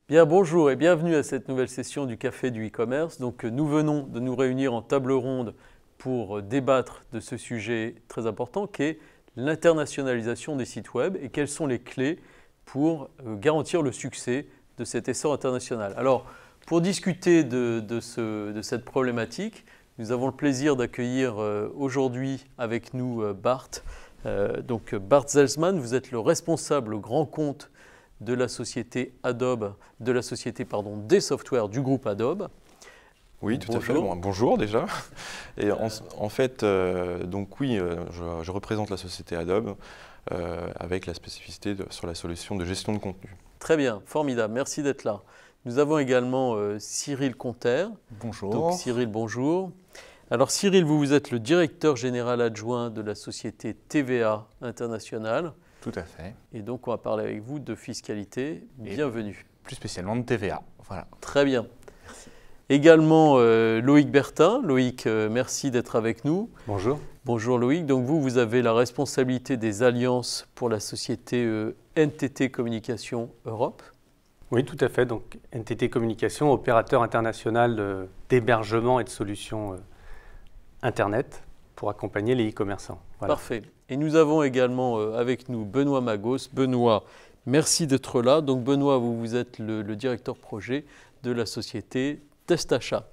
Bien, bonjour et bienvenue à cette nouvelle session du Café du e-commerce. Donc, nous venons de nous réunir en table ronde pour débattre de ce sujet très important qui est l'internationalisation des sites web et quelles sont les clés pour garantir le succès de cet essor international. Alors, pour discuter de cette problématique, nous avons le plaisir d'accueillir aujourd'hui avec nous Bart. Donc, Bart Zelzman, vous êtes le responsable grand compte de la société Adobe, des softwares du groupe Adobe. Oui, tout à fait. Bon, bonjour déjà. Et en fait, donc oui, je représente la société Adobe avec la spécificité sur la solution de gestion de contenu. Très bien, formidable, merci d'être là. Nous avons également Cyril Conter. Bonjour. Donc Cyril, bonjour. Alors Cyril, vous êtes le directeur général adjoint de la société TVA International. Tout à fait. Et donc on va parler avec vous de fiscalité. Bienvenue. Plus spécialement de TVA. Voilà. Très bien. Merci. Également Loïc Bertin. Loïc, merci d'être avec nous. Bonjour. Bonjour Loïc. Donc vous avez la responsabilité des alliances pour la société NTT Communication Europe. Oui, tout à fait. Donc NTT Communication, opérateur international d'hébergement et de solutions Internet pour accompagner les e-commerçants. Voilà. Parfait. Et nous avons également avec nous Benoît Magos. Benoît, merci d'être là. Donc Benoît, vous êtes le directeur projet de la société Testachat.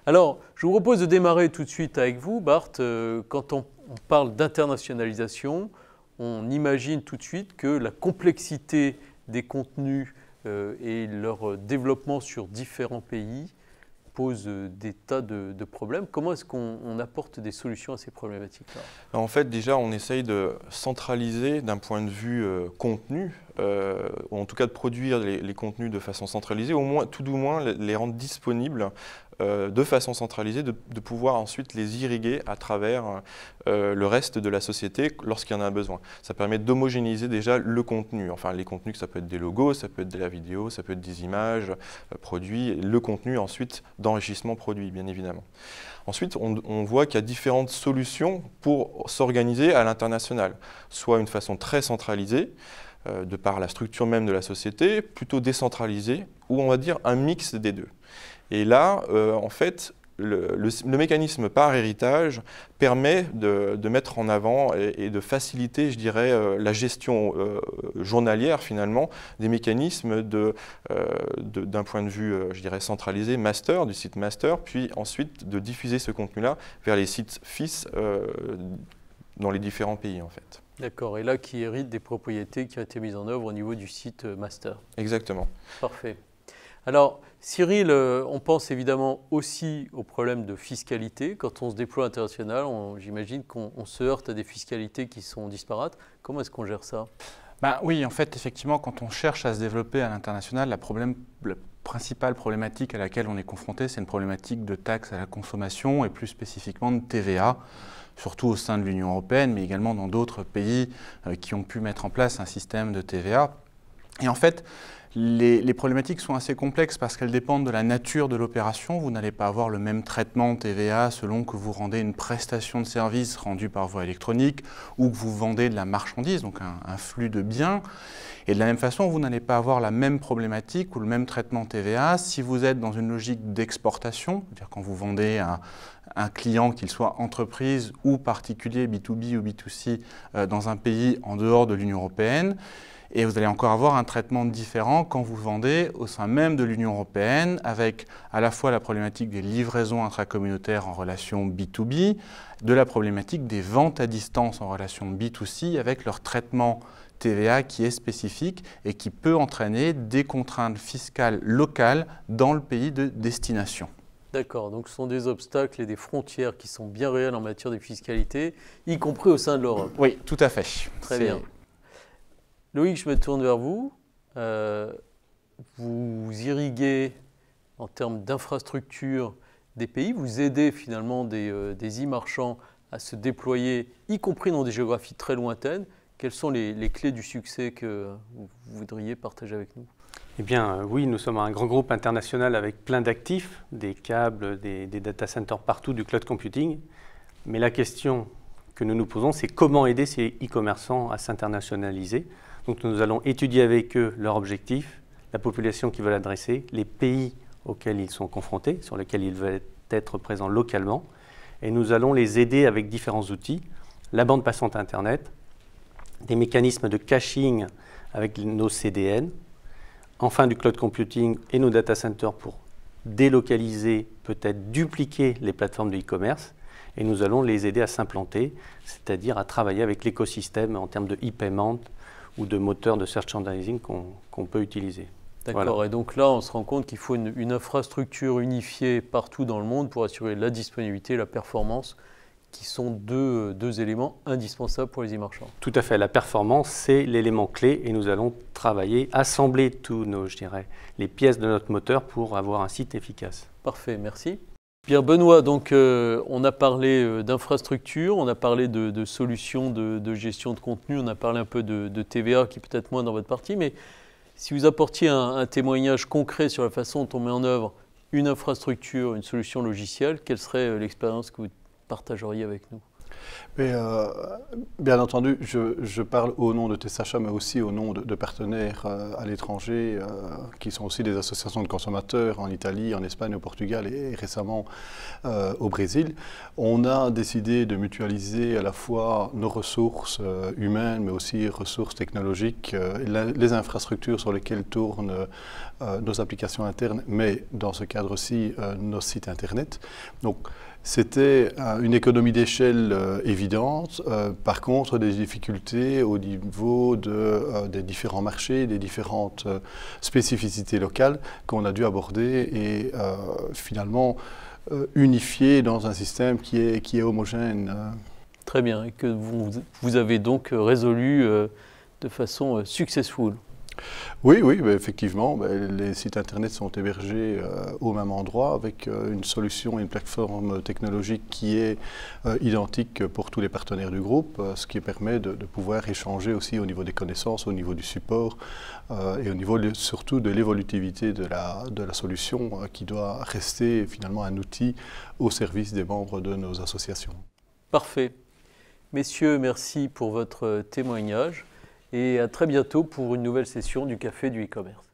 Alors, je vous propose de démarrer tout de suite avec vous, Bart. Quand on parle d'internationalisation, on imagine tout de suite que la complexité des contenus et leur développement sur différents pays pose des tas de problèmes. Comment est-ce qu'on apporte des solutions à ces problématiques-là? En fait, déjà, on essaye de centraliser d'un point de vue contenu, ou en tout cas de produire les contenus de façon centralisée, au moins, tout du moins les rendre disponibles de façon centralisée, de pouvoir ensuite les irriguer à travers le reste de la société lorsqu'il y en a besoin. Ça permet d'homogénéiser déjà le contenu. Enfin, les contenus, ça peut être des logos, ça peut être de la vidéo, ça peut être des images, produits, et le contenu ensuite d'enrichissement produit, bien évidemment. Ensuite, on voit qu'il y a différentes solutions pour s'organiser à l'international, soit une façon très centralisée, de par la structure même de la société, plutôt décentralisée, ou on va dire un mix des deux. Et là, en fait, le mécanisme par héritage permet de mettre en avant et de faciliter, je dirais, la gestion journalière finalement des mécanismes d'un point de vue, je dirais, centralisé, master, du site master, puis ensuite de diffuser ce contenu-là vers les sites fils dans les différents pays en fait. D'accord, et là qui hérite des propriétés qui ont été mises en œuvre au niveau du site master. Exactement. Parfait. Alors, Cyril, on pense évidemment aussi au problème de fiscalité. Quand on se déploie à l'international, j'imagine qu'on se heurte à des fiscalités qui sont disparates. Comment est-ce qu'on gère ça? Oui, en fait, effectivement, quand on cherche à se développer à l'international, la principale problématique à laquelle on est confronté, c'est une problématique de taxes à la consommation et plus spécifiquement de TVA, surtout au sein de l'Union européenne, mais également dans d'autres pays qui ont pu mettre en place un système de TVA. Et en fait, les problématiques sont assez complexes parce qu'elles dépendent de la nature de l'opération. Vous n'allez pas avoir le même traitement de TVA selon que vous rendez une prestation de service rendue par voie électronique ou que vous vendez de la marchandise, donc un flux de biens. Et de la même façon, vous n'allez pas avoir la même problématique ou le même traitement TVA si vous êtes dans une logique d'exportation, c'est-à-dire quand vous vendez un client, qu'il soit entreprise ou particulier, B2B ou B2C, dans un pays en dehors de l'Union européenne. Et vous allez encore avoir un traitement différent quand vous vendez au sein même de l'Union européenne avec à la fois la problématique des livraisons intracommunautaires en relation B2B, de la problématique des ventes à distance en relation B2C avec leur traitement TVA qui est spécifique et qui peut entraîner des contraintes fiscales locales dans le pays de destination. D'accord, donc ce sont des obstacles et des frontières qui sont bien réelles en matière de fiscalité, y compris au sein de l'Europe. Oui, tout à fait. Très bien. Loïc, je me tourne vers vous. Vous irriguez en termes d'infrastructure des pays, vous aidez finalement des e-marchands à se déployer, y compris dans des géographies très lointaines. Quelles sont les clés du succès que vous voudriez partager avec nous? Eh bien, oui, nous sommes un grand groupe international avec plein d'actifs, des câbles, des data centers partout, du cloud computing. Mais la question que nous nous posons, c'est comment aider ces e-commerçants à s'internationaliser. Donc nous allons étudier avec eux leurs objectifs, la population qu'ils veulent adresser, les pays auxquels ils sont confrontés, sur lesquels ils veulent être présents localement. Et nous allons les aider avec différents outils, la bande passante Internet, des mécanismes de caching avec nos CDN, enfin du cloud computing et nos data centers pour délocaliser, peut-être dupliquer les plateformes de e-commerce. Et nous allons les aider à s'implanter, c'est-à-dire à travailler avec l'écosystème en termes de e-payment ou de moteurs de search engine qu'on peut utiliser. D'accord, Voilà. et donc là, on se rend compte qu'il faut une infrastructure unifiée partout dans le monde pour assurer la disponibilité et la performance, qui sont deux éléments indispensables pour les e-marchands. Tout à fait, la performance, c'est l'élément clé et nous allons travailler, assembler tous nos, je dirais, les pièces de notre moteur pour avoir un site efficace. Parfait, merci. Bien, Benoît, donc on a parlé d'infrastructure, on a parlé de solutions de gestion de contenu, on a parlé un peu de TVA qui est peut-être moins dans votre partie, mais si vous apportiez un témoignage concret sur la façon dont on met en œuvre une infrastructure, une solution logicielle, quelle serait l'expérience que vous partageriez avec nous? Mais, bien entendu, je parle au nom de TSHA, mais aussi au nom de partenaires à l'étranger, qui sont aussi des associations de consommateurs en Italie, en Espagne, au Portugal et récemment au Brésil. On a décidé de mutualiser à la fois nos ressources humaines, mais aussi ressources technologiques, les infrastructures sur lesquelles tournent nos applications internes, mais dans ce cadre aussi nos sites Internet. Donc, c'était une économie d'échelle évidente, par contre des difficultés au niveau des différents marchés, des différentes spécificités locales qu'on a dû aborder et finalement unifier dans un système qui est homogène. Très bien, et que vous avez donc résolu de façon successful. Oui, effectivement, les sites Internet sont hébergés au même endroit avec une solution et une plateforme technologique qui est identique pour tous les partenaires du groupe, ce qui permet de pouvoir échanger aussi au niveau des connaissances, au niveau du support et au niveau surtout de l'évolutivité de la solution qui doit rester finalement un outil au service des membres de nos associations. Parfait. Messieurs, merci pour votre témoignage. Et à très bientôt pour une nouvelle session du Café du e-commerce.